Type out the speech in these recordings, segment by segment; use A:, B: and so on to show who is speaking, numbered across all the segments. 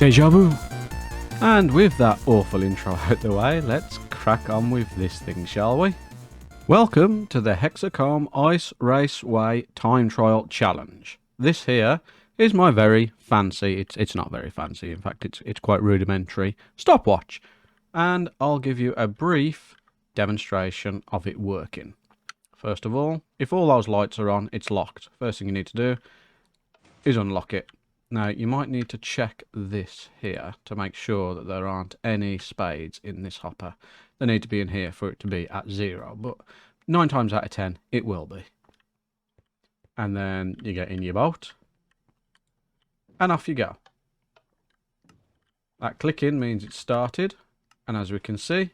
A: Deja vu. And with that awful intro out the way, let's crack on with this thing, shall we? Welcome to the Hexacomb Ice Raceway Time Trial Challenge. This here is my very fancy, it's not very fancy, in fact it's quite rudimentary, stopwatch. And I'll give you a brief demonstration of it working. First of all, if all those lights are on, it's locked. First thing you need to do is unlock it. Now, you might need to check this here to make sure that there aren't any spades in this hopper. They need to be in here for it to be at 0, but 9 times out of 10, it will be. And then you get in your boat, and off you go. That clicking means it's started, and as we can see,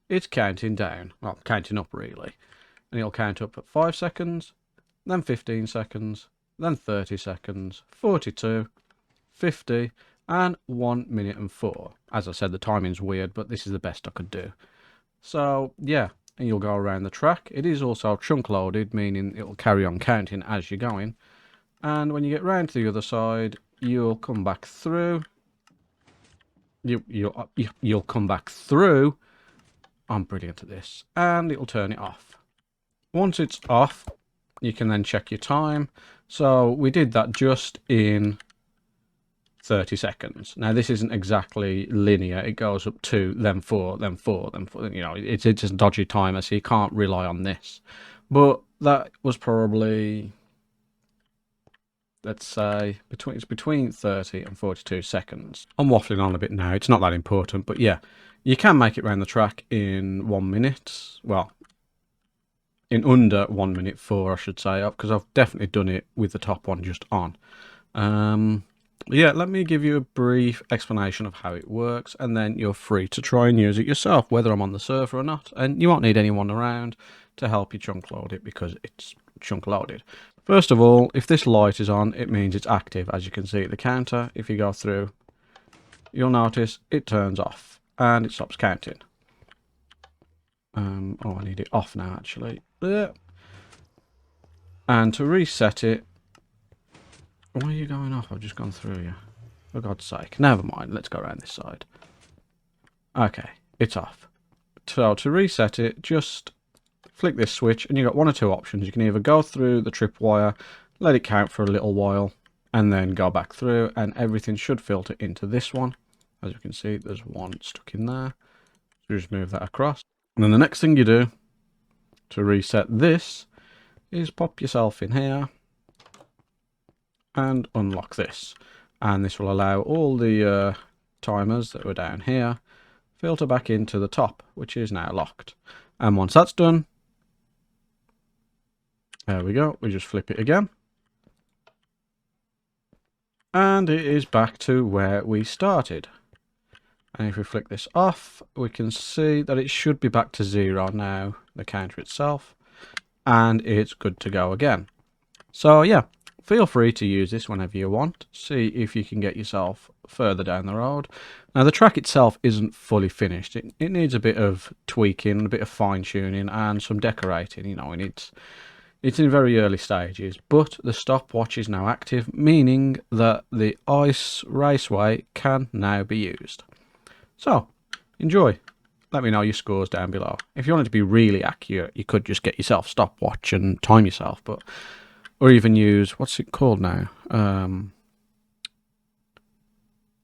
A: it's counting down. Well, counting up really. And it'll count up at 5 seconds, then 15 seconds, then 30 seconds, 42, 50, and 1 minute and 4. As I said, the timing's weird, but this is the best I could do. So, yeah, and you'll go around the track. It is also chunk loaded, meaning it'll carry on counting as you're going. And when you get round to the other side, you'll come back through. You'll come back through. I'm brilliant at this. And it'll turn it off. Once it's off, you can then check your time. So we did that just in 30 seconds. Now this isn't exactly linear. It goes up 2, then 4, then 4, then 4. You know, it's a dodgy timer, so you can't rely on this. But that was probably, let's say, between 30 and 42 seconds. I'm waffling on a bit now. It's not that important, but yeah, you can make it around the track in 1 minute. Well, in under 1 minute 4, I should say, because I've definitely done it with the top one just on. Yeah, let me give you a brief explanation of how it works, and then you're free to try and use it yourself, whether I'm on the server or not, and you won't need anyone around to help you chunk load it because it's chunk loaded. First of all, if this light is on, it means it's active. As you can see at the counter, if you go through, you'll notice it turns off and it stops counting. Oh, I need it off now, actually. There. And to reset it, why are you going off? I've just gone through you. For God's sake. Never mind. Let's go around this side. Okay, it's off. So to reset it, just flick this switch, and you've got 1 or 2 options. You can either go through the tripwire, let it count for a little while, and then go back through, and everything should filter into this one. As you can see, there's 1 stuck in there. So just move that across. And then the next thing you do to reset this is pop yourself in here and unlock this. And this will allow all the timers that were down here filter back into the top, which is now locked. And once that's done, there we go. We just flip it again. And it is back to where we started. And if we flick this off, we can see that it should be back to 0 now, the counter itself, and it's good to go again. So yeah, feel free to use this whenever you want. See if you can get yourself further down the road. Now the track itself isn't fully finished. It needs a bit of tweaking, a bit of fine tuning, and some decorating. You know, and it's in very early stages, but the stopwatch is now active, meaning that the Ice Raceway can now be used. So, enjoy. Let me know your scores down below. If you wanted to be really accurate, you could just get yourself a stopwatch and time yourself, or even use, what's it called now?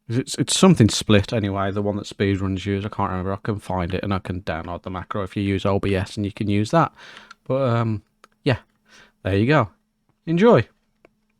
A: It's something split anyway, the one that speedrunners use. I can't remember. I can find it and I can download the macro if you use OBS, and you can use that. But yeah, there you go. Enjoy.